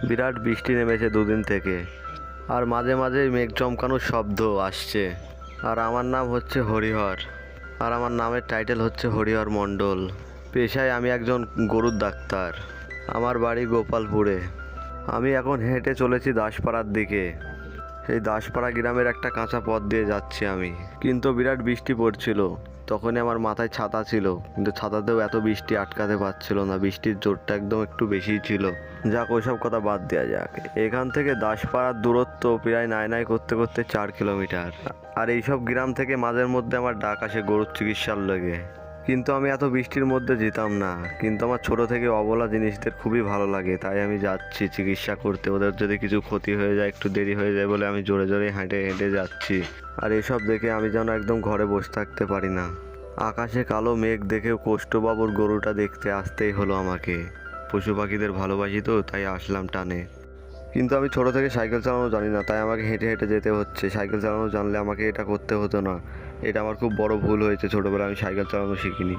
বিরাট বৃষ্টি নেমেছে দুদিন থেকে, আর মাঝে মাঝে মেঘ চমকানোর শব্দ আসছে। আর আমার নাম হচ্ছে হরিহর, আর আমার নামের টাইটেল হচ্ছে হরিহর মণ্ডল। পেশায় আমি একজন গরুর ডাক্তার। আমার বাড়ি গোপালপুরে। আমি এখন হেঁটে চলেছি দাসপাড়ার দিকে। সেই দাসপাড়া গ্রামের একটা কাঁচা পথ দিয়ে যাচ্ছি আমি, কিন্তু বিরাট বৃষ্টি পড়ছিল। তখনই আমার মাথায় ছাতা ছিল, কিন্তু ছাতাতেও এত বৃষ্টি আটকাতে পারছিল না, বৃষ্টির জোরটা একদম একটু বেশিই ছিল। যাক, ওইসব কথা বাদ দেওয়া যাক। এখান থেকে দাসপাড়ার দূরত্ব প্রায় নাই করতে করতে 4 কিলোমিটার। আর এইসব গ্রাম থেকে মাঝের মধ্যে আমার ডাক আসে গরুর চিকিৎসার লেগে। কিন্তু আমি এত বৃষ্টির মধ্যে যেতাম না, কিন্তু আমার ছোট থেকে অবলা জিনিসদের খুবই ভালো লাগে, তাই আমি যাচ্ছি চিকিৎসা করতে। ওদের যদি কিছু ক্ষতি হয়ে যায়, একটু দেরি হয়ে যায় বলে আমি জোরে জোরে হেঁটে হেঁটে যাচ্ছি। আর এসব দেখে আমি যেন একদম ঘরে বসে থাকতে পারি না। আকাশে কালো মেঘ দেখেও কষ্টবাবুর গরুটা দেখতে আসতেই হলো আমাকে। পশু পাখিদের ভালোবাসি তো, তাই আসলাম টানে। কিন্তু আমি ছোট থেকে সাইকেল চালানো জানি না, তাই আমাকে হেঁটে হেঁটে যেতে হচ্ছে। সাইকেল চালানো জানলে আমাকে এটা করতে হতো না। এটা আমার খুব বড় ভুল হয়েছে, ছোটোবেলায় আমি সাইকেল চালানো শিখিনি।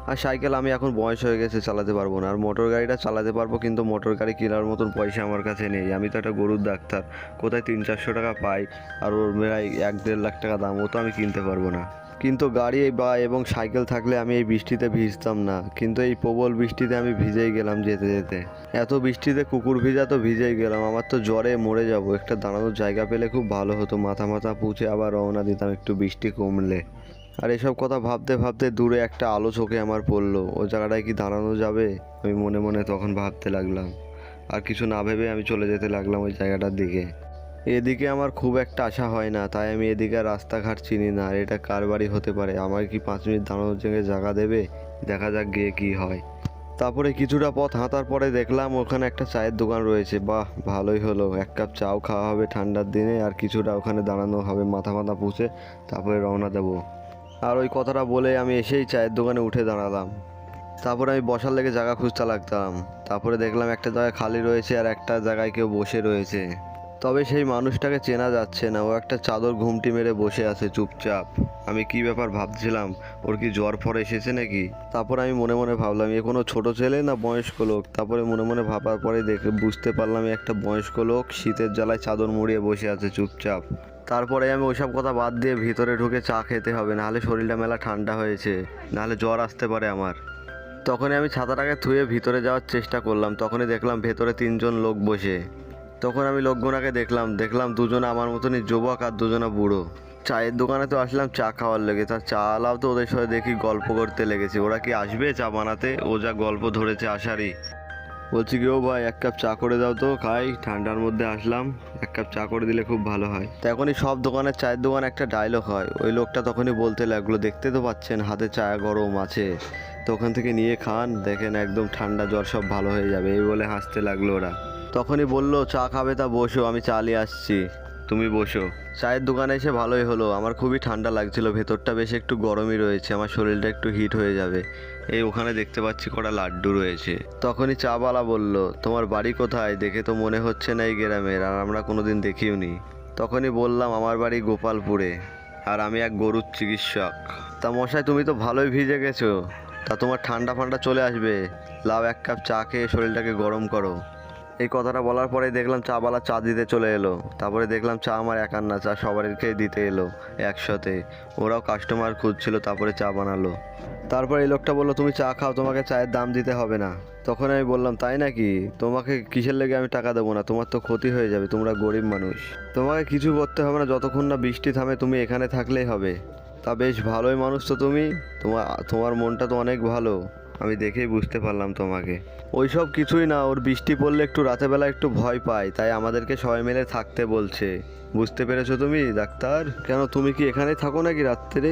আর সাইকেল আমি এখন বয়স হয়ে গেছে, চালাতে পারবো না। আর মোটর গাড়িটা চালাতে পারবো, কিন্তু মোটর গাড়ি কেনার মতন পয়সা আমার কাছে নেই। আমি তো একটা গরুর ডাক্তার, কোথায় 300-400 টাকা পাই, আর ওর প্রায় 1-1.5 লাখ টাকা দাম, ও তো আমি কিনতে পারবো না। কিন্তু গাড়ি এবং সাইকেল থাকলে আমি এই বৃষ্টিতে ভিজতাম না, কিন্তু এই প্রবল বৃষ্টিতে আমি ভিজেই গেলাম যেতে যেতে। এত বৃষ্টিতে কুকুর ভিজা তো ভিজেই গেলাম, আমার তো জ্বরে মরে যাব। একটা দাঁড়ানোর জায়গা পেলে খুব ভালো হতো, মাথা পুছে আবার রওনা দিতাম একটু বৃষ্টি কমলে। আর এসব কথা ভাবতে ভাবতে দূরে একটা আলো চোখে আমার পড়লো। ও জায়গাটায় কি দাঁড়ানো যাবে, আমি মনে মনে তখন ভাবতে লাগলাম। আর কিছু না ভেবে আমি চলে যেতে লাগলাম ওই জায়গাটার দিকে। এদিকে আমার খুব একটা আশা হয় না, তাই আমি এদিকে রাস্তাঘাট চিনি না। আর এটা কার বাড়ি হতে পারে, আমার কি 5 মিনিট দাঁড়ানোর জন্য জায়গা দেবে? দেখা যাক গিয়ে কি হয়। তারপরে কিছুটা পথ হাঁটার পরে দেখলাম ওখানে একটা চায়ের দোকান রয়েছে। বাহ, ভালোই হলো, 1 কাপ চাও খাওয়া হবে ঠান্ডার দিনে, আর কিছুটা ওখানে দাঁড়ানো হবে, মাথা পুছে তারপরে রওনা দেবো। আর ওই কথাটা বলে আমি এসেই চায়ের দোকানে উঠে দাঁড়ালাম। তারপরে আমি বসার লেগে জায়গা খুঁজতে লাগতাম। তারপরে দেখলাম একটা জায়গা খালি রয়েছে, আর একটা জায়গায় কেউ বসে রয়েছে। তবে সেই মানুষটাকে চেনা যাচ্ছে না। ও একটা চাদর ঘুমটি মেরে বসে আছে চুপচাপ। আমি কি ব্যাপার ভাবছিলাম, ওর কি জ্বর ফর এসেছে নাকি। তারপর আমি মনে মনে ভাবলাম, এ কোনো ছোট ছেলে না বয়স্ক লোক। তারপরে মনে মনে ভাবার পরে দেখে বুঝতে পারলাম একটা বয়স্ক লোক শীতের জ্বালায় চাদর মুড়িয়ে বসে আছে চুপচাপ। তারপরে আমি ওইসব কথা বাদ দিয়ে ভিতরে ঢুকে চা খেতে হবে, নাহলে শরীরটা মেলা ঠান্ডা হয়েছে, নাহলে জ্বর আসতে পারে আমার। তখনই আমি ছাতাটাকে ধুয়ে ভিতরে যাওয়ার চেষ্টা করলাম। তখনই দেখলাম ভেতরে 3জন লোক বসে। তখন আমি লোকগুনাকে দেখলাম 2জনে আমার মতনই যুবক আর 2জনা বুড়ো। চায়ের দোকানে তো আসলাম চা খাওয়ার লেগে, তার চা আলাও তো ওদের সাথে দেখি গল্প করতে লেগেছে। ওরা কি আসবে চা বানাতে? ও যা গল্প ধরেছে আসারই। বলছি কি, ও ভাই 1 কাপ চা করে দাও তো, খাই, ঠান্ডার মধ্যে আসলাম, 1 কাপ চা করে দিলে খুব ভালো হয়। তখনই সব দোকানের চায়ের দোকানে একটা ডায়লগ হয়। ওই লোকটা তখনই বলতে লাগলো, দেখতে তো পাচ্ছেন হাতে চা গরম আছে, তো ওখান থেকে নিয়ে খান, দেখেন একদম ঠান্ডা জ্বর সব ভালো হয়ে যাবে, এই বলে হাসতে লাগলো ওরা। তখনই বললো, চা খাবে তা বসো, আমি চা নিয়ে আসছি, তুমি বসো। চায়ের দোকানে এসে ভালোই হলো, আমার খুবই ঠান্ডা লাগছিল, ভেতরটা বেশ একটু গরমই রয়েছে, আমার শরীরটা একটু হিট হয়ে যাবে। এই ওখানে দেখতে পাচ্ছি কটা লাড্ডু রয়েছে। তখনই চাওয়ালা বলল, তোমার বাড়ি কোথায়? দেখে তো মনে হচ্ছে না এই গ্রামের, আর আমরা কোনোদিন দেখিও নি। তখনই বললাম, আমার বাড়ি গোপালপুরে, আর আমি এক গরুর চিকিৎসক। তা মশাই, তুমি তো ভালোই ভিজে গেছো, তা তোমার ঠান্ডা ফান্ডা চলে আসবে, লাও 1 কাপ চা খেয়ে শরীরটাকে গরম করো। এই কথাটা বলার পরে দেখলাম চাওয়ালা চা দিতে চলে এলো। তারপরে দেখলাম চা আমার একার না, চা সবারকে দিতে এলো একসাথে। ওরাও কাস্টমার খুঁজছিল, তারপরে চা বানালো। তারপর এই লোকটা বললো, তুমি চা খাও, তোমাকে চায়ের দাম দিতে হবে না। তখন আমি বললাম, তাই নাকি? তোমাকে কিসের লেগে আমি টাকা দেবো না? তোমার তো ক্ষতি হয়ে যাবে, তোমরা গরিব মানুষ, তোমাকে কিছু করতে হবে না, যতক্ষণ না বৃষ্টি থামে তুমি এখানে থাকলেই হবে। তা বেশ ভালোই মানুষ তো তুমি, তোমার মনটা তো অনেক ভালো, আমি দেখেই বুঝতে পারলাম তোমাকে। ওইসব কিছুই না, ওর বৃষ্টি পড়লে একটু রাতেবেলা একটু ভয় পায়, তাই আমাদেরকে সবাই মিলে থাকতে বলছে। বুঝতে পেরেছো তুমি ডাক্তার? কেন, তুমি কি এখানেই থাকো নাকি রাত্রে?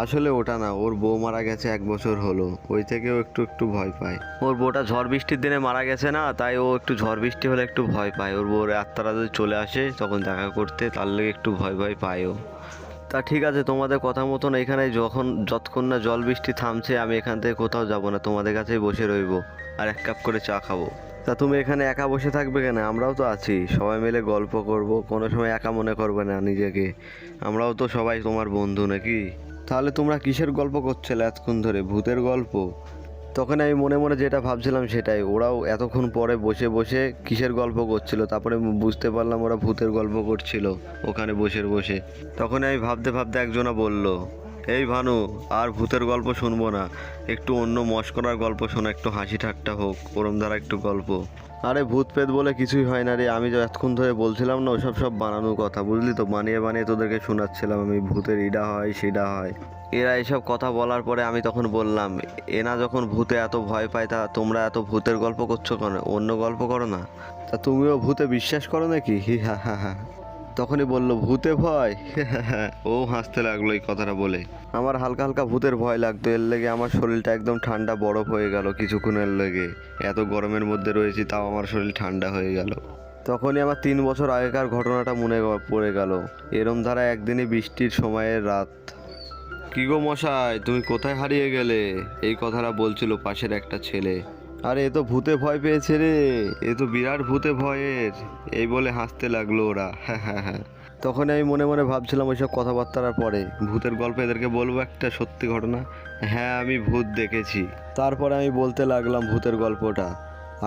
আসলে ওটা না, ওর বউ মারা গেছে 1 বছর হলো, ওই থেকেও একটু একটু ভয় পায়। ওর বউটা ঝড় বৃষ্টির দিনে মারা গেছে না, তাই ও একটু ঝড় বৃষ্টি হলে একটু ভয় পায়। ওর বউর আত্মারা যদি চলে আসে তখন দেখা করতে, তার লেগে একটু ভয় ভয় পায় ও। তা ঠিক আছে, তোমাদের কথা মতন এখানে যতক্ষণ না জল বৃষ্টি থামছে আমি এখান থেকে কোথাও যাব না, তোমাদের কাছেই বসে রইবো, আর 1 কাপ করে চা খাবো। তা তুমি এখানে একা বসে থাকবে কেন? আমরাও তো আছি, সবাই মিলে গল্প করব, কোনো সময় একা মনে করবে না নিজেকে, আমরাও তো সবাই তোমার বন্ধু নাকি। তাহলে তোমরা কিসের গল্প করছিলে এতক্ষণ ধরে? ভূতের গল্প? তখন আমি মনে মনে যেটা ভাবছিলাম সেটাই, ওরাও এতক্ষণ পরে বসে বসে কিসের গল্প করছিল, তারপরে বুঝতে পারলাম ওরা ভূতের গল্প করছিল ওখানে বসে বসে। তখন আমি ভাবতে ভাবতে একজনা বলল, এই ভানু, আর ভূতের গল্প শুনবো না, একটু অন্য মশকরার গল্প শোনা, একটু হাসি ঠাট্টা হোক, ওরম ধারা একটু গল্প। আরে ভূত প্রেত বলে কিছুই হয় না রে, আমি যে এতক্ষণ ধরে বলছিলাম না ওসব সব বানানো কথা, বুঝলি তো, বানিয়ে বানিয়ে তোদেরকে শোনাচ্ছিলাম আমি, ভূতের ইডা হয় সেটা হয়। এরা এইসব কথা বলার পরে আমি তখন বললাম, এনা যখন ভূতে এত ভয় পায় তা তোমরা এত ভূতের গল্প করছো কেন, অন্য গল্প করো না। তা তুমিও ভূতে বিশ্বাস করো নাকি? হি হা হা হা। তখনই বললো, ভূতে ভয়? ও হাসতে লাগলো এই কথাটা বলে। আমার হালকা হালকা ভূতের ভয় লাগতো, এর লেগে আমার শরীরটা একদম ঠান্ডা বরফ হয়ে গেল কিছুক্ষণের লেগে। এত গরমের মধ্যে রয়েছি তাও আমার শরীর ঠান্ডা হয়ে গেল। তখনই আমার 3 বছর আগেকার ঘটনাটা মনে পড়ে গেল। এরম ধারা একদিনই বৃষ্টির সময়ের রাত। কি গো মশাই, তুমি কোথায় হারিয়ে গেলে? এই কথাটা বলছিল পাশের একটা ছেলে। আরে এ তো ভূতে ভয় পেয়েছে রে, এ তো বিরাট ভূতে ভয়ের, এই বলে হাসতে লাগলো ওরা। হ্যাঁ হ্যাঁ হ্যাঁ। তখন আমি মনে মনে ভাবছিলাম ওইসব কথাবার্তার পরে ভূতের গল্প এদেরকে বলবো একটা সত্যি ঘটনা। হ্যাঁ আমি ভূত দেখেছি। তারপরে আমি বলতে লাগলাম ভূতের গল্পটা।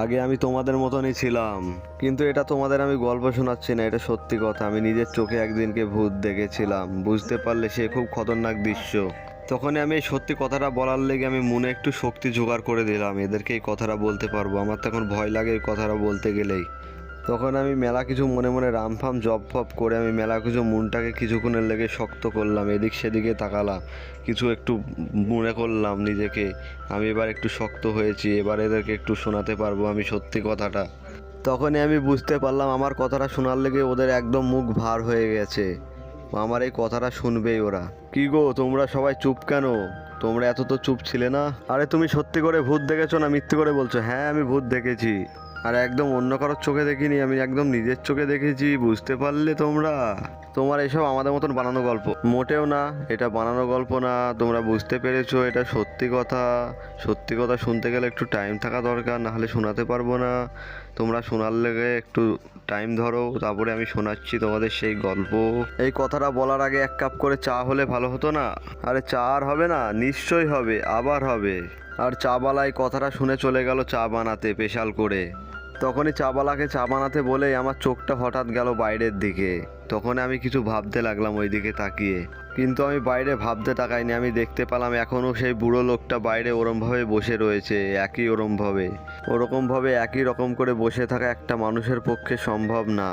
আগে আমি তোমাদের মতনই ছিলাম, কিন্তু এটা তোমাদের আমি গল্প শোনাচ্ছি না, এটা সত্যি কথা। আমি নিজের চোখে একদিনকে ভূত দেখেছিলাম, বুঝতে পারলে সে খুব খতরনাক দৃশ্য। তখনই আমি এই সত্যি কথাটা বলার লেগে আমি মনে একটু শক্তি জোগাড় করে দিলাম, এদেরকে এই কথাটা বলতে পারবো। আমার তখন ভয় লাগে এই কথাটা বলতে গেলেই। তখন আমি মেলা কিছু মনে মনে রামফাম জপ ফপ করে আমি মেলা কিছু মনটাকে কিছুক্ষণের লেগে শক্ত করলাম, এদিক সেদিকে তাকালাম, কিছু একটু মনে করলাম নিজেকে, আমি এবার একটু শক্ত হয়েছি, এবার এদেরকে একটু শোনাতে পারবো আমি সত্যি কথাটা। তখনই আমি বুঝতে পারলাম আমার কথাটা শোনার লেগে ওদের একদম মুখ ভার হয়ে গেছে, আমার এই কথাটা শুনবেই ওরা। কি গো তোমরা সবাই চুপ কেন? তোমরা এত তো চুপ ছিলে না। আরে তুমি সত্যি করে ভূত দেখেছো না মিথ্যে করে বলছো? হ্যাঁ আমি ভূত দেখেছি, আর একদম অন্য কারোর চোখে দেখিনি, আমি একদম নিজের চোখে দেখেছি, বুঝতে পারলে তোমরা? তোমার এসব আমাদের মতন বানানো গল্প মোটেও না, এটা বানানো গল্প না, তোমরা বুঝতে পেরেছো, এটা সত্যি কথা। সত্যি কথা শুনতে গেলে একটু টাইম থাকা দরকার, না হলে শোনাতে পারবো না। তোমরা শোনার লেগে একটু টাইম ধরো, তারপরে আমি শোনাচ্ছি তোমাদের সেই গল্প। এই কথাটা বলার আগে 1 কাপ করে চা হলে ভালো হতো না? আরে চা আর হবে না? নিশ্চয়ই হবে, আবার হবে। আর চাবালাই কথাটা শুনে চলে গেল চা বানাতে স্পেশাল করে। তখনই চাবালাকে চা বানাতে বলেই আমার চোখটা হঠাৎ গেল বাইরের দিকে। তখন আমি কিছু ভাবতে লাগলাম ওই দিকে তাকিয়ে, কিন্তু আমি বাইরে ভাবতে তাকাইনি, আমি দেখতে পেলাম এখনও সেই বুড়ো লোকটা বাইরে ওরমভাবে বসে রয়েছে, একই ওরকমভাবে একই রকম করে বসে থাকা একটা মানুষের পক্ষে সম্ভব না।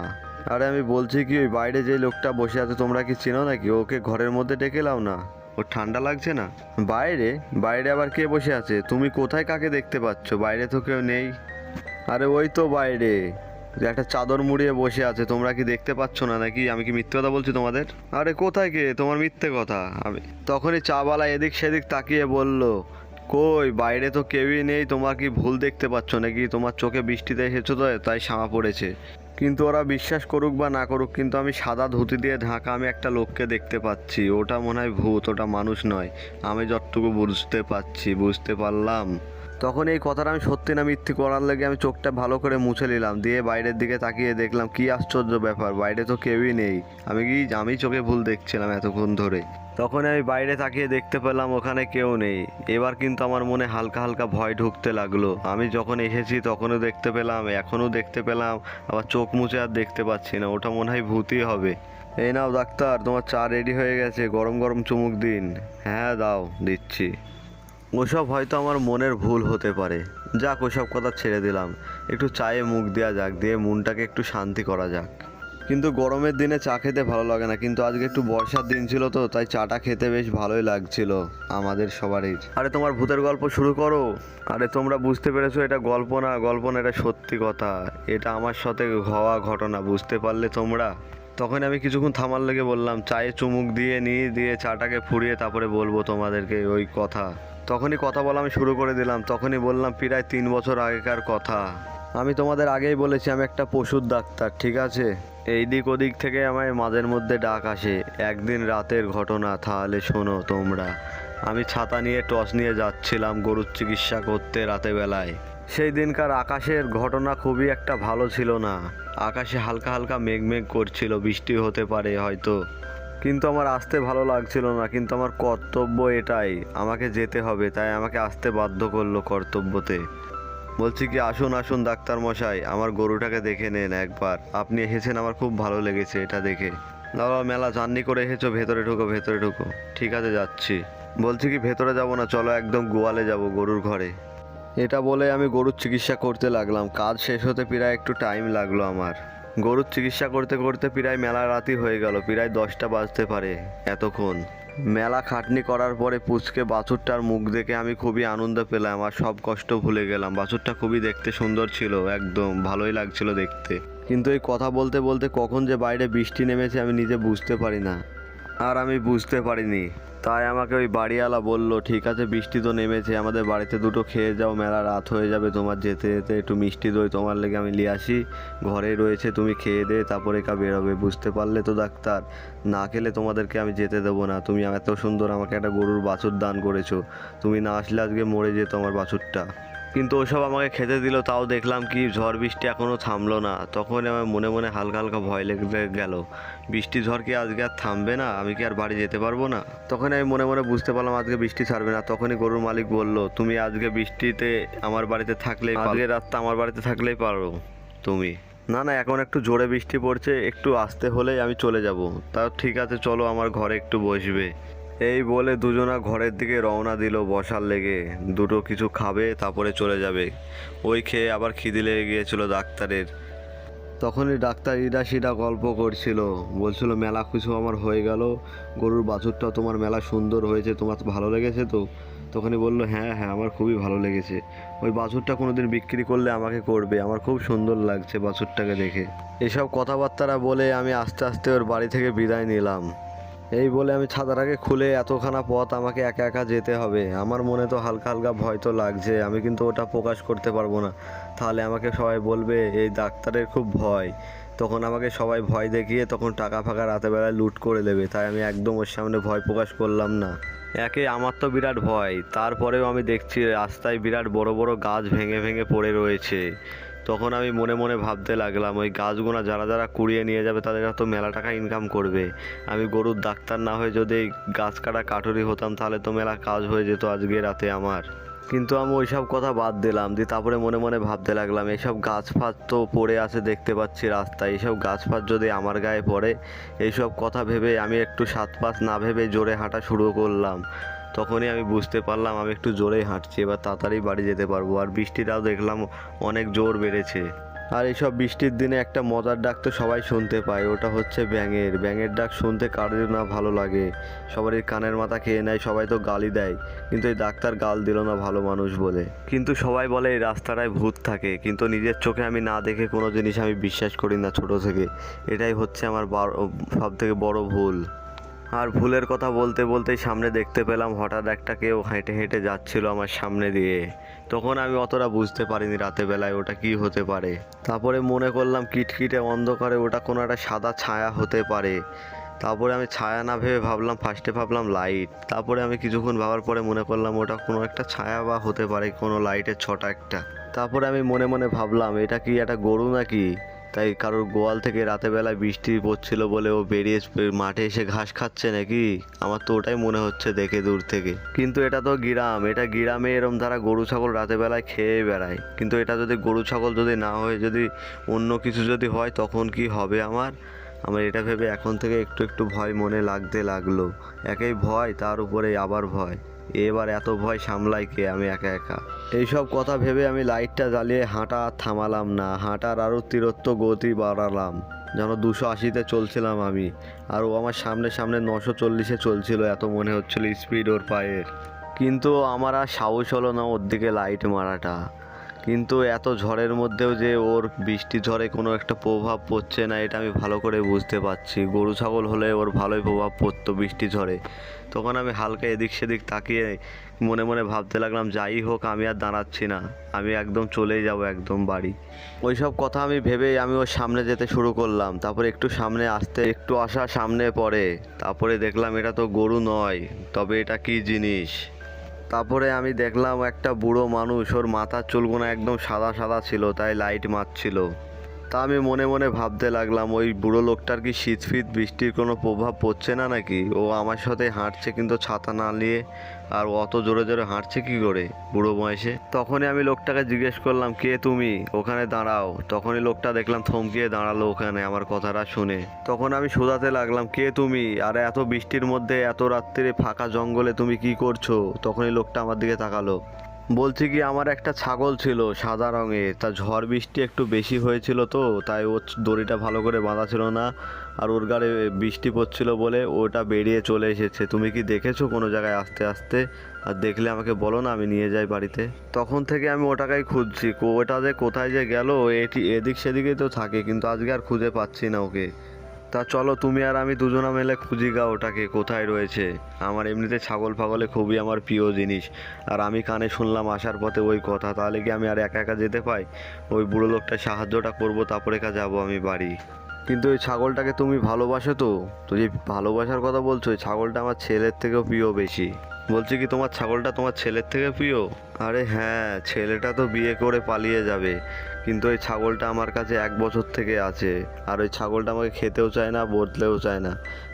আরে আমি বলছি কি, ওই বাইরে যে লোকটা বসে আছে তোমরা কি চেনো নাকি? ওকে ঘরের মধ্যে ডেকে লাও না, ওর ঠান্ডা লাগছে না? বাইরে? বাইরে আবার কে বসে আছে? তুমি কোথায় কাকে দেখতে পাচ্ছ? বাইরে তো কেউ নেই। আরে ওই তো বাইরে যে একটা চাদর মুড়িয়ে বসে আছে, তোমরা কি দেখতে পাচ্ছ না নাকি? আমি কি মিথ্যে কথা বলছি তোমাদের? আরে কোথায় কে? তোমার মিথ্যে কথা। আমি তখনই চাবালা এদিক সেদিক তাকিয়ে বলল, কই বাইরে তো কেউই নেই, তোমার কি ভুল দেখতে পাচ্ছ নাকি? তোমার চোখে বৃষ্টিতে এসেছো তো তাই সামা পড়েছে। কিন্তু ওরা বিশ্বাস করুক বা না করুক, কিন্তু আমি সাদা ধুতি দিয়ে ঢাকা আমি একটা লোককে দেখতে পাচ্ছি, ওটা মনে হয় ভূত, ওটা মানুষ নয়। আমি যতটুকু বুঝতে পারলাম। তখন এই কথাটা আমি সত্যি না মিথ্যে করার লেগে আমি চোখটা ভালো করে মুছে নিলাম, দিয়ে বাইরের দিকে তাকিয়ে দেখলাম কি আশ্চর্য ব্যাপার, বাইরে তো কেউই নেই। আমি চোখে ভুল দেখছিলাম এতক্ষণ ধরে। তখন আমি বাইরে তাকিয়ে দেখতে পেলাম ওখানে কেউ নেই। এবার কিন্তু আমার মনে হালকা হালকা ভয় ঢুকতে লাগলো। আমি যখন এসেছি তখনও দেখতে পেলাম, এখনও দেখতে পেলাম, আবার চোখ মুছে আর দেখতে পাচ্ছি না, ওটা মনে হয় ভূতই হবে। এই নাও ডাক্তার, তোমার চা রেডি হয়ে গেছে, গরম গরম চুমুক দিন। হ্যাঁ দাও, দিচ্ছি। ওসব হয়তো আমার মনের ভুল হতে পারে, যাক ওসব কথা ছেড়ে দিলাম, একটু চায়ে মুখ দেওয়া যাক, দিয়ে মনটাকে একটু শান্তি করা যাক। কিন্তু গরমের দিনে চা খেতে ভালো লাগে না, কিন্তু আজকে একটু বর্ষার দিন ছিল তো তাই চাটা খেতে বেশ ভালোই লাগছিল আমাদের সবারই। আরে তোমার ভূতের গল্প শুরু করো। আরে তোমরা বুঝতে পেরেছো এটা গল্প না, এটা সত্যি কথা, এটা আমার সাথে হওয়া ঘটনা, বুঝতে পারলে তোমরা? তখন আমি কিছুক্ষণ থামার লেগে বললাম, চায়ে চুমুক দিয়ে চাটাকে ফুরিয়ে তারপরে বলবো তোমাদেরকে ওই কথা। তখনই কথা বলা আমি শুরু করে দিলাম, তখনই বললাম প্রায় 3 বছর আগেকার কথা। আমি তোমাদের আগেই বলেছি আমি একটা পশুর ডাক্তার, ঠিক আছে? এই দিক ওদিক থেকে আমার মাঝের মধ্যে ডাক আসে। একদিন রাতের ঘটনা, তাহলে শোনো তোমরা। আমি ছাতা নিয়ে টর্চ নিয়ে যাচ্ছিলাম গরুর চিকিৎসা করতে রাতে বেলায়। সেই দিনকার আকাশের ঘটনা খুবই একটা ভালো ছিল না, আকাশে হালকা হালকা মেঘ করছিল, বৃষ্টি হতে পারে হয়তো, কিন্তু আমার আসতে ভালো লাগছিল না, কিন্তু আমার কর্তব্য এটাই, আমাকে যেতে হবে, তাই আমাকে আসতে বাধ্য করলো কর্তব্যতে। বলছি কি, আসুন আসুন ডাক্তার মশাই, আমার গরুটাকে দেখে নেন একবার। আপনি এসেছেন, আমার খুব ভালো লেগেছে এটা দেখে। দাদা, মেলা জার্নি করে এসেছো, ভেতরে ঢুকো ভেতরে ঢুকো। ঠিক আছে, যাচ্ছি। বলছি কি, ভেতরে যাবো না, চলো একদম গোয়ালে যাব, গরুর ঘরে। এটা বলে আমি গরুর চিকিৎসা করতে লাগলাম। কাজ শেষ হতে প্রায় একটু টাইম লাগলো আমার। গরুর চিকিৎসা করতে করতে প্রায় মেলা রাতই হয়ে গেল, প্রায় 10টা বাজতে পারে এতক্ষণ। মেলা খাটনি করার পরে পুচকে বাছুরটার মুখ দেখে আমি খুবই আনন্দ পেলাম আর সব কষ্ট ভুলে গেলাম। বাছুরটা খুবই দেখতে সুন্দর ছিল, একদম ভালোই লাগছিল দেখতে। কিন্তু এই কথা বলতে বলতে কখন যে বাইরে বৃষ্টি নেমেছে আমি নিজে বুঝতে পারি না, আর আমি বুঝতে পারিনি। তাই আমাকে ওই বাড়িওয়ালা বলল, ঠিক আছে বৃষ্টি তো নেমেছে, আমাদের বাড়িতে দুটো খেয়ে যাও, মেলা রাত হয়ে যাবে তোমার, যেতে যেতে একটু মিষ্টি দই তোমার লেগে আমি নিয়ে আসি, ঘরেই রয়েছে, তুমি খেয়ে দে তারপরে বেরোবে। বুঝতে পারলে তো ডাক্তার, না খেলে তোমাদেরকে আমি যেতে দেবো না। তুমি এত সুন্দর আমাকে একটা গরুর বাছুর দান করেছো, তুমি না আসলে আজকে মরে যেত আমার বাছুরটা। কিন্তু ওসব আমাকে খেতে দিল, তাও দেখলাম কি ঝড় বৃষ্টি এখনও থামলো না। তখন আমার মনে মনে হালকা হালকা ভয় লেগে গেল, বৃষ্টি ঝড় কি আজকে আর থামবে না, আমি কি আর বাড়ি যেতে পারবো না। তখন আমি মনে মনে বুঝতে পারলাম আজকে বৃষ্টি ছাড়বে না। তখনই গরুর মালিক বলল, তুমি আজকে বৃষ্টিতে আমার বাড়িতে থাকলেই, আজকে রাতটা আমার বাড়িতে থাকলেই পারো তুমি। না না, এখন একটু জোরে বৃষ্টি পড়ছে, একটু আসতে হলেই আমি চলে যাব। তাও ঠিক আছে, চলো আমার ঘরে একটু বসবে। এই বলে দুজনা ঘরের দিকে রওনা দিল বসার লেগে। দুটো কিছু খাবে তারপরে চলে যাবে। ওই খেয়ে আবার খিদে লেগে গিয়েছিল ডাক্তারের। তখনই ডাক্তার ইডা সিডা গল্প করছিল, বলছিল মেলা কিছু আমার হয়ে গেল, গরুর বাছুরটাও তোমার মেলা সুন্দর হয়েছে, তোমার তো ভালো লেগেছে তো। তখনই বললো, হ্যাঁ হ্যাঁ আমার খুবই ভালো লেগেছে, ওই বাছুরটা কোনোদিন বিক্রি করলে আমাকে করবে, আমার খুব সুন্দর লাগছে বাছুরটাকে দেখে। এসব কথাবার্তা বলে আমি আস্তে আস্তে ওর বাড়ি থেকে বিদায় নিলাম। এই বলে আমি ছাতাটাকে খুলে এতখানা পথ আমাকে একা একা যেতে হবে। আমার মনে তো হালকা হালকা ভয় তো লাগছে, আমি কিন্তু ওটা প্রকাশ করতে পারবো না, তাহলে আমাকে সবাই বলবে এই ডাক্তারের খুব ভয়। তখন আমাকে সবাই ভয় দেখিয়ে তখন টাকা ফাঁকা রাতের বেলায় লুট করে দেবে। তাই আমি একদম ওর সামনে ভয় প্রকাশ করলাম না। একে আমার তো বিরাট ভয়, তারপরেও আমি দেখছি রাস্তায় বিরাট বড় বড় গাছ ভেঙে ভেঙে পড়ে রয়েছে। তখন আমি মনে মনে ভাবতে লাগলাম, ওই গাছগুলো যারা যারা কুড়িয়ে নিয়ে যাবে তাদের তো মেলা টাকা ইনকাম করবে। আমি গরুর ডাক্তার না হয়ে যদি এই গাছ কাটা কাঠুরি হতাম তাহলে তো মেলা কাজ হয়ে যেত আজকে রাতে আমার। কিন্তু আমি ওইসব কথা বাদ দিলাম, দিয়ে তারপরে মনে মনে ভাবতে লাগলাম, এইসব গাছ ফাছ তো পড়ে আছে দেখতে পাচ্ছি রাস্তায়, এইসব গাছ ফাছ যদি আমার গায়ে পড়ে, এইসব কথা ভেবে আমি একটু সাত পাঁচ না ভেবে জোরে হাঁটা শুরু করলাম। তখনই আমি বুঝতে পারলাম আমি একটু জোরেই হাঁটছি, এবার তাড়াতাড়ি বাড়ি যেতে পারবো। আর বৃষ্টিটাও দেখলাম অনেক জোর বেড়েছে। আর এইসব বৃষ্টির দিনে একটা মজার ডাক তো সবাই শুনতে পায়, ওটা হচ্ছে ব্যাঙের। ব্যাঙের ডাক শুনতে কারোর না ভালো লাগে, সবারই কানের মাথা খেয়ে নেয়, সবাই তো গালি দেয়। কিন্তু এই ডাক্তার গাল দিল না ভালো মানুষ বলে। কিন্তু সবাই বলে এই রাস্তাটায় ভূত থাকে, কিন্তু নিজের চোখে আমি না দেখে কোনো জিনিস আমি বিশ্বাস করি না ছোট থেকে। এটাই হচ্ছে আমার সব থেকে বড় ভুল। আর ভুলের কথা বলতে বলতেই সামনে দেখতে পেলাম হঠাৎ একটা কেউ হেঁটে হেঁটে যাচ্ছিল আমার সামনে দিয়ে। তখন আমি অতটা বুঝতে পারিনি রাতের বেলায় ওটা কি হতে পারে। তারপরে মনে করলাম কিটকিটে অন্ধকারে ওটা কোনো একটা সাদা ছায়া হতে পারে। তারপরে আমি ছায়া না ভেবে ভাবলাম, ফার্স্টে ভাবলাম লাইট। তারপরে আমি কিছুক্ষণ ভাবার পরে মনে করলাম ওটা কোনো একটা ছায়া বা হতে পারে কোনো লাইটের ছটা একটা। তারপরে আমি মনে মনে ভাবলাম এটা কি একটা গরু নাকি, তাই কারোর গোয়াল থেকে রাতের বেলায় বৃষ্টি পড়ছিল বলে ও বেরিয়ে মাঠে এসে ঘাস খাচ্ছে নাকি, আমার তো ওটাই মনে হচ্ছে দেখে দূর থেকে। কিন্তু এটা তো গ্রাম, এটা গ্রামে এরম ধারা গরু ছাগল রাতের বেলায় খেয়ে বেড়ায়। কিন্তু এটা যদি গরু ছাগল যদি না হয়, যদি অন্য কিছু যদি হয় তখন কি হবে আমার এটা ভেবে এখন থেকে একটু একটু ভয় মনে লাগতে লাগলো। একেই ভয়, তার উপরে আবার ভয়, এবার এত ভয় সামলাই কে আমি একা একা। এইসব কথা ভেবে আমি লাইটটা জ্বালিয়ে হাঁটা থামালাম না, হাঁটার আরও তীরত্ব গতি বাড়ালাম। যেন 280-তে চলছিলাম আমি, আর ও আমার সামনে সামনে 940-এ চলছিল, এত মনে হচ্ছিল স্পিড ওর পায়ের। কিন্তু আমার আর সাহস হলো না ওর দিকে লাইট মারাটা। কিন্তু এত ঝড়ের মধ্যেও যে ওর বৃষ্টি ঝড়ে কোনো একটা প্রভাব পড়ছে না এটা আমি ভালো করে বুঝতে পারছি। গরু ছাগল হলে ওর ভালোই প্রভাব পড়তো বৃষ্টি ঝড়ে। তখন আমি হালকা এদিক সেদিক তাকিয়ে মনে মনে ভাবতে লাগলাম, যাই হোক আমি আর দাঁড়াচ্ছি না, আমি একদম চলেই যাব একদম বাড়ি। ওই সব কথা আমি ভেবেই আমি ওর সামনে যেতে শুরু করলাম। তারপরে একটু সামনে আসতে একটু আসা সামনে পড়ে, তারপরে দেখলাম এটা তো গরু নয়, তবে এটা কি জিনিস। তারপরে আমি দেখলাম একটা বুড়ো মানুষ, ওর মাথার চুলগুলো একদম সাদা সাদা ছিল, তাই লাইট মারছিল। তা আমি মনে মনে ভাবতে লাগলাম, ওই বুড়ো লোকটার কি শীত ফিত বৃষ্টির কোনো প্রভাব পড়ছে না নাকি? ও আমার সাথে হাঁটছে কিন্তু ছাতা না নিয়ে, আর অত জোরে জোরে হাঁটছে কি করে বুড়ো বয়সে? তখনই আমি লোকটাকে জিজ্ঞেস করলাম, কে তুমি? ওখানে দাঁড়াও। তখনই লোকটা দেখলাম থমকিয়ে দাঁড়ালো ওখানে আমার কথাটা শুনে। তখন আমি শোধাতে লাগলাম, কে তুমি? আর এত বৃষ্টির মধ্যে এত রাত্রিরে ফাঁকা জঙ্গলে তুমি কি করছো? তখনই লোকটা আমার দিকে তাকালো। বলছি কি, আমার একটা ছাগল ছিল সাদা রঙের, তা ঝড় বৃষ্টি একটু বেশি হয়েছিল তো, তাই ওর দড়িটা ভালো করে বাঁধা ছিল না, আর ওর গাড়ি বৃষ্টি পড়ছিল বলে ওটা বেরিয়ে চলে এসেছে। তুমি কি দেখেছো কোনো জায়গায় আস্তে আস্তে? আর দেখলে আমাকে বলো না, আমি নিয়ে যাই বাড়িতে। তখন থেকে আমি ওটাকেই খুঁজছি, ওটা যে কোথায় যে গেল, এদিক সেদিকেই তো থাকে, কিন্তু আজকে আর খুঁজে পাচ্ছি না ওকে। তা চলো তুমি আর আমি দুজনা মিলে খুঁজি গা ওটাকে কোথায় রয়েছে। আমার এমনিতে ছাগল ফাগলে খুবই আমার প্রিয় জিনিস, আর আমি কানে শুনলাম আসার পথে ওই কথা, তাহলে কি আমি আর একা একা যেতে পাই? ওই বুড়ো লোকটার সাহায্যটা করবো, তারপরে যাবো আমি বাড়ি। কিন্তু ওই ছাগলটাকে তুমি ভালোবাসো তো? তো যে ভালোবাসার কথা বলছো, ওই ছাগলটা আমার ছেলের থেকেও প্রিয় বেশি। বলছি কি, তোমার ছাগলটা তোমার ছেলের থেকে প্রিয়? আরে হ্যাঁ, ছেলেটা তো বিয়ে করে পালিয়ে যাবে, কিন্তু ওই ছাগলটা আমার কাছে 1 বছর থেকে আছে। আর ওই ছাগলটা আমাকে খেতেও চায় না, বদলেও চায় না।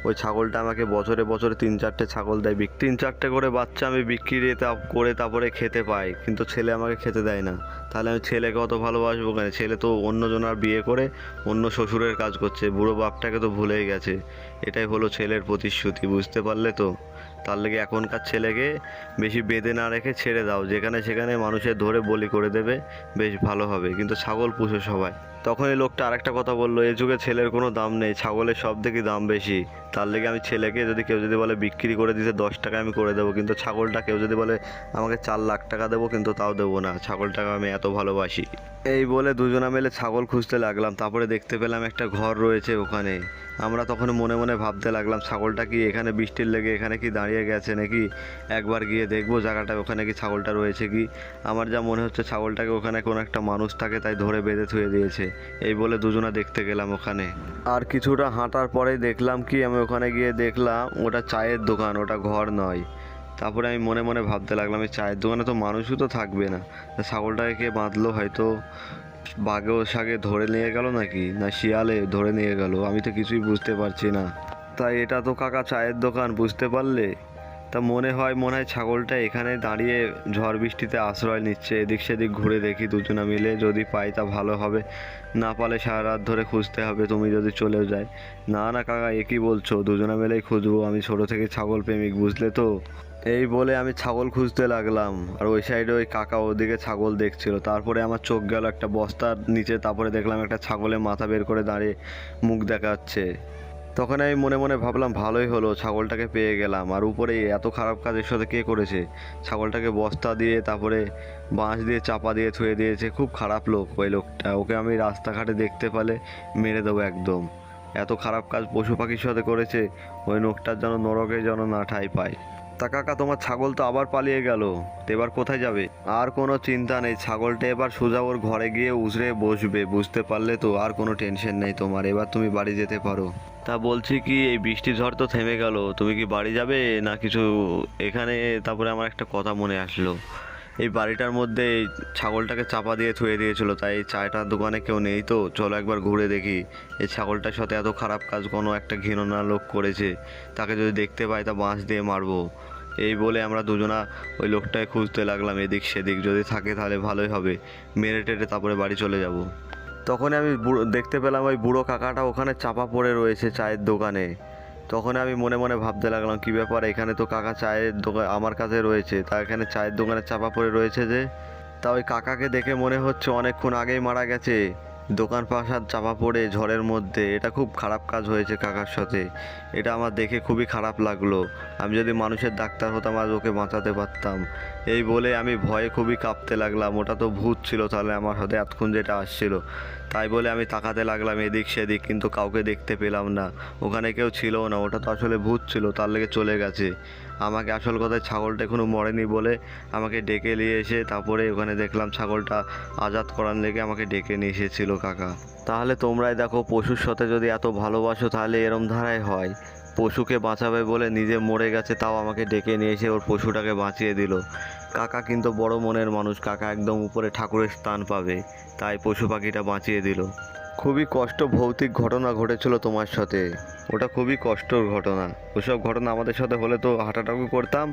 ওই ছাগলটা আমাকে বছরে বছরে 3-4টে ছাগল দেয়, 3-4টে করে বাচ্চা আমি বিক্রি করে তারপরে খেতে পাই, কিন্তু ছেলে আমাকে খেতে দেয় না। তাহলে আমি ছেলেকে অত ভালোবাসবো কেন? ছেলে তো অন্যজনের বিয়ে করে অন্য শ্বশুরের কাজ করছে, বুড়ো বাপটাকে তো ভুলেই গেছে। এটাই হলো ছেলের প্রতিশ্রুতি, বুঝতে পারলে তো? তার লেগে এখনকার ছেলেকে বেশি বেঁধে না রেখে ছেড়ে দাও, যেখানে সেখানে মানুষের ধরে বলি করে দেবে, বেশ ভালো হবে। কিন্তু ছাগল পুষো সবাই। তখনই লোকটা আরেকটা কথা বললো, এই যুগে ছেলের কোনো দাম নেই, ছাগলের সব থেকে দাম বেশি। তার লেগে আমি ছেলেকে কেউ যদি বলে বিক্রি করে দিতে 10 টাকায় আমি করে দেবো, কিন্তু ছাগলটা কেউ যদি বলে আমাকে 4 লাখ টাকা দেবো, কিন্তু তাও দেবো না, ছাগলটাকে আমি এত ভালোবাসি। এই বলে দুজনা মিলে ছাগল খুঁজতে লাগলাম, তারপরে দেখতে পেলাম একটা ঘর রয়েছে ওখানে। আমরা তখন মনে মনে ভাবতে লাগলাম, ছাগলটা কি এখানে বৃষ্টির লেগে এখানে কি দাঁড়িয়ে গেছে নাকি? একবার গিয়ে দেখবো জায়গাটা, ওখানে কি ছাগলটা রয়েছে কি। আমার যা মনে হচ্ছে ছাগলটাকে ওখানে কোনো একটা মানুষ থাকে, তাই ধরে বেঁধে থুয়ে দিয়েছে। এই বলে দুজনা দেখতে গেলাম ওখানে। আর কিছুটা হাঁটার পরেই দেখলাম কি, আমি ওখানে গিয়ে দেখলাম ওটা চায়ের দোকান, ওটা ঘর নয়। তারপরে আমি মনে মনে ভাবতে লাগলাম, এই চায়ের দোকানে তো মানুষও তো থাকবে না, ছাগলটাকে কে বাঁধলো? হয়তো বাঘে ও সাগে ধরে নিয়ে গেল নাকি, না শিয়ালে ধরে নিয়ে গেল, আমি তো কিছুই বুঝতে পারছি না। তাই এটা তো কাকা চায়ের দোকান, বুঝতে পারলে? তা মনে হয় ছাগলটা এখানে দাঁড়িয়ে ঝড় বৃষ্টিতে আশ্রয় নিচ্ছে। এদিক সেদিক ঘুরে দেখি দুজনা মিলে, যদি পাই তা ভালো হবে, না পালে সারা রাত ধরে খুঁজতে হবে, তুমি যদি চলেও যায়। না না কাকা, এ কি বলছো? দুজনা মিলেই খুঁজবো, আমি ছোট থেকে ছাগল প্রেমিক, বুঝলে তো? এই বলে আমি ছাগল খুঁজতে লাগলাম, আর ওই সাইডে ওই কাকা ওদিকে ছাগল দেখছিল। তারপরে আমার চোখ গেল একটা বস্তার নিচে, তারপরে দেখলাম একটা ছাগলের মাথা বের করে দাঁড়িয়ে মুখ দেখাচ্ছে। তখন আমি মনে মনে ভাবলাম, ভালোই হলো, ছাগলটাকে পেয়ে গেলাম। আর উপরে এত খারাপ কাজ এর সাথে কে করেছে? ছাগলটাকে বস্তা দিয়ে তারপরে বাঁশ দিয়ে চাপা দিয়ে থুয়ে দিয়েছে, খুব খারাপ লোক ওই লোকটা। ওকে আমি রাস্তাঘাটে দেখতে পেলে মেরে দেবো একদম। এত খারাপ কাজ পশু পাখির সাথে করেছে, ওই লোকটার যেন নরকে যেন না ঠাঁই পায়। তা কাকা, তোমার ছাগল তো আবার পালিয়ে গেল, তো এবার কোথায় যাবে? আর কোনো চিন্তা নেই, ছাগলটা এবার সোজা ওর ঘরে গিয়ে উজড়ে বসবে, বুঝতে পারলে তো? আর কোনো টেনশন নেই তোমার, এবার তুমি বাড়ি যেতে পারো। তা বলছি কি, এই বৃষ্টি ঝড় তো থেমে গেল, তুমি কি বাড়ি যাবে না কিছু এখানে? তারপরে আমার একটা কথা মনে আসলো, এই বাড়িটার মধ্যে এই ছাগলটাকে চাপা দিয়ে থুয়ে দিয়েছিল, তাই এই চায়টার দোকানে কেউ নেই তো, চলো একবার ঘুরে দেখি। এই ছাগলটার সাথে এত খারাপ কাজ কোনো একটা ঘৃণা লোক করেছে, তাকে যদি দেখতে পাই তা বাঁশ দিয়ে মারবো। এই বলে আমরা দুজনা ওই লোকটাকে খুঁজতে লাগলাম এদিক সেদিক, যদি থাকে তাহলে ভালোই হবে, মেরে টেরে তারপরে বাড়ি চলে যাব। তখন আমি দেখতে পেলাম ওই বুড়ো কাকাটা ওখানে চাপা পড়ে রয়েছে চায়ের দোকানে। তখন আমি মনে মনে ভাবতে লাগলাম, কি ব্যাপার, এখানে তো কাকা চায়ের দোকান আমার কাছে রয়েছে, তা এখানে চায়ের দোকানে চাপা পড়ে রয়েছে যে? তা ওই কাকাকে দেখে মনে হচ্ছে অনেকক্ষণ আগেই মারা গেছে, দোকান পাশার চাপা পড়ে ঝড়ের মধ্যে। এটা খুব খারাপ কাজ হয়েছে কাকার সাথে, এটা আমার দেখে খুবই খারাপ লাগলো। আমি যদি মানুষের ডাক্তার হতাম আজ ওকে বাঁচাতে পারতাম। এই বলে আমি ভয়ে খুবই কাঁপতে লাগলাম, ওটা তো ভূত ছিল তাহলে আমার সাথে এতক্ষণ যেটা আসছিল। তাই বলে আমি তাকাতে লাগলাম এদিক সেদিক, কিন্তু কাউকে দেখতে পেলাম না, ওখানে কেউ ছিলও না, ওটা তো আসলে ভূত ছিল, তার লেগে চলে গেছে। আমাকে আসল কথায় ছাগলটা এখনো মরেনি বলে আমাকে ডেকে নিয়ে এসে তারপরে ওখানে দেখলাম ছাগলটা আজাদ করার লেগে আমাকে ডেকে নিয়ে এসেছিল কাকা। তাহলে তোমরাই দেখো, পশুর সাথে যদি এত ভালোবাসো তাহলে এরম ধারায় হয়। পশুকে বাঁচাবে বলে নিজে মরে গেছে, তাও আমাকে ডেকে নিয়ে এসে ওর পশুটাকে বাঁচিয়ে দিল। কাকা কিন্তু বড় মনের মানুষ, কাকা একদম উপরে ঠাকুরের স্থান পাবে, তাই পশু পাখিটা বাঁচিয়ে দিল। খুবই কষ্ট ভৌতিক ঘটনা ঘটেছিল তোমার সাথে। ওটা খুবই কষ্টর ঘটনা। ওসব ঘটনা আমাদের সাথে হলে তো হাঁটাটাকু করতাম,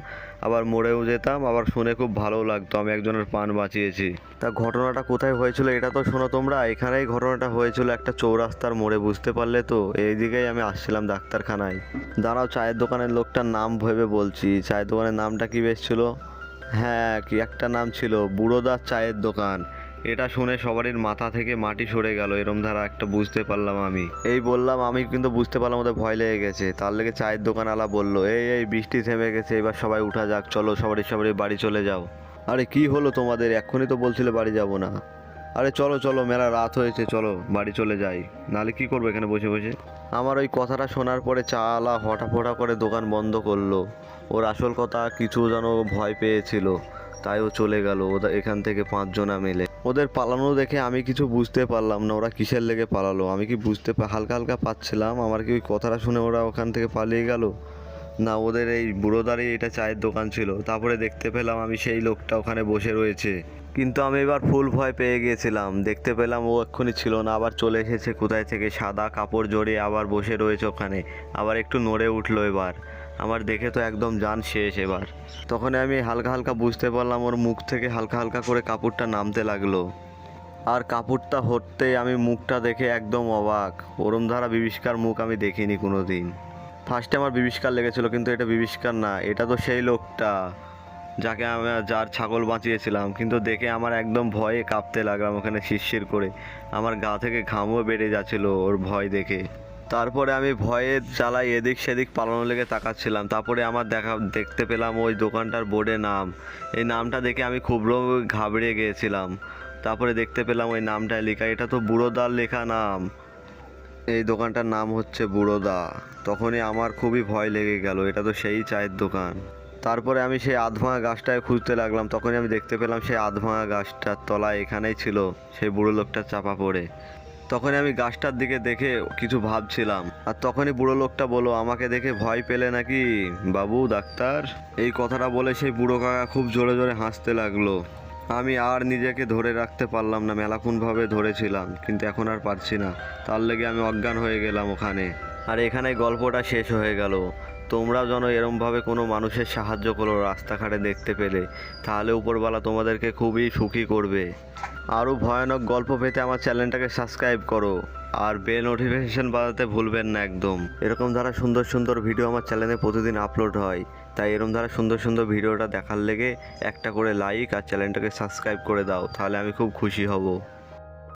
আবার মরেও যেতাম, আবার শুনে খুব ভালো লাগতো আমি একজনের প্রাণ বাঁচিয়েছি। তা ঘটনাটা কোথায় হয়েছিল এটা তো শোনো তোমরা। এখানেই ঘটনাটা হয়েছিল একটা চৌরাস্তার মোড়ে, বুঝতে পারলে তো? এইদিকেই আমি আসছিলাম ডাক্তারখানায়। দাঁড়াও, চায়ের দোকানের লোকটার নাম ভেবে বলছি। চায়ের দোকানের নামটা কি বেশ ছিল? হ্যাঁ, কি একটা নাম ছিল, বুড়োদার চায়ের দোকান। এটা শুনে সবারই মাথা থেকে মাটি সরে গেল, এরম ধারা একটা বুঝতে পারলাম আমি। এই বললাম আমি, কিন্তু বুঝতে পারলাম ওদের ভয় লেগে গেছে। তার লেগে চায়ের দোকানওয়ালা বললো, এই এই বৃষ্টি থেমে গেছে, এবার সবাই উঠা যাক, চলো সবারই বাড়ি চলে যাও। আরে কি হলো তোমাদের? এক্ষুনি তো বলছিলে বাড়ি যাব না। আরে চলো চলো, মেলা রাত হয়েছে, চলো বাড়ি চলে যাই, নাহলে কি করবো এখানে বসে বসে। আমার ওই কথাটা শোনার পরে চাওয়ালা হঠাফটা করে দোকান বন্ধ করলো। ওর আসল কথা কিছু যেন ভয় পেয়েছিল, তাই ও চলে গেল ওদের এখান থেকে 5 জনা মিলে। ওদের পালানো দেখে আমি কিছু বুঝতে পারলাম না ওরা কিসের লেগে পালালো। আমি কি হালকা হালকা পাচ্ছিলাম, আমার কি ওই কথাটা শুনে ওরা ওখান থেকে পালিয়ে গেল? না, ওদের এই বুড়োদারই এটা চায়ের দোকান ছিল। তারপরে দেখতে পেলাম আমি সেই লোকটা ওখানে বসে রয়েছে, কিন্তু আমি এবার ফুল ভয় পেয়ে গিয়েছিলাম। দেখতে পেলাম ও এক্ষুনি ছিল না, আবার চলে এসেছে কোথায় থেকে, সাদা কাপড় জড়িয়ে আবার বসে রয়েছে ওখানে, আবার একটু নড়ে উঠলো। এবার আমার দেখে তো একদম জান শেষ। এবার তখন আমি হালকা হালকা বুঝতে পারলাম ওর মুখ থেকে হালকা হালকা করে কাপড়টা নামতে লাগলো। আর কাপড়টা হতেই আমি মুখটা দেখে একদম অবাক। ওরম ধারা বিভীষিকার মুখ আমি দেখিনি কোনো দিন। ফার্স্টে আমার বিভীষিকার লেগেছিল, কিন্তু এটা বিভীষিকার না, এটা তো সেই লোকটা যাকে আমি যার ছাগল বাঁচিয়েছিলাম। কিন্তু দেখে আমার একদম ভয়ে কাঁপতে লাগলাম ওখানে শিরশির করে। আমার গা থেকে ঘামও বেড়ে যাচ্ছিল ওর ভয় দেখে। তারপরে আমি ভয়ের জ্বালায় এদিক সেদিক পালানোর লেগে তাকাচ্ছিলাম। তারপরে আমার দেখতে পেলাম ওই দোকানটার বোর্ডে নাম। এই নামটা দেখে আমি খুব ঘাবড়ে গিয়েছিলাম। তারপরে দেখতে পেলাম ওই নামটা লেখা, এটা তো বুড়োদার লেখা নাম। এই দোকানটার নাম হচ্ছে বুড়োদা। তখনই আমার খুবই ভয় লেগে গেল, এটা তো সেই চায়ের দোকান। তারপরে আমি সেই আধভাঙা গাছটায় খুঁজতে লাগলাম। তখনই আমি দেখতে পেলাম সেই আধভাঙা গাছটার তলায় এখানেই ছিল সেই বুড়ো লোকটা চাপা পড়ে। তখনই আমি গাছটার দিকে দেখে কিছু ভাবছিলাম, আর তখনই বুড়ো লোকটা বলল, আমাকে দেখে ভয় পেলে নাকি বাবু ডাক্তার? এই কথাটা বলে সেই বুড়ো কাকা খুব জোরে জোরে হাসতে লাগলো। আমি আর নিজেকে ধরে রাখতে পারলাম না, মেলাকুনভাবে ধরেছিলাম, কিন্তু এখন আর পারছি না। তার লেগে আমি অজ্ঞান হয়ে গেলাম ওখানে। আর এখানে গল্পটা শেষ হয়ে গেল। তোমরাও যেন এরমভাবে কোনো মানুষের সাহায্য করো রাস্তাঘাটে দেখতে পেলে, তাহলে উপরওয়ালা তোমাদেরকে খুবই সুখী করবে। আরও ভয়ানক গল্প পেতে আমার চ্যানেলটাকে সাবস্ক্রাইব করো, আর বেল নোটিফিকেশন বাজাতে ভুলবেন না একদম। এরকম ধারা সুন্দর সুন্দর ভিডিও আমার চ্যানেলে প্রতিদিন আপলোড হয়, তাই এরকম ধারা সুন্দর সুন্দর ভিডিওটা দেখার লেগে একটা করে লাইক আর চ্যানেলটাকে সাবস্ক্রাইব করে দাও, তাহলে আমি খুব খুশি হব।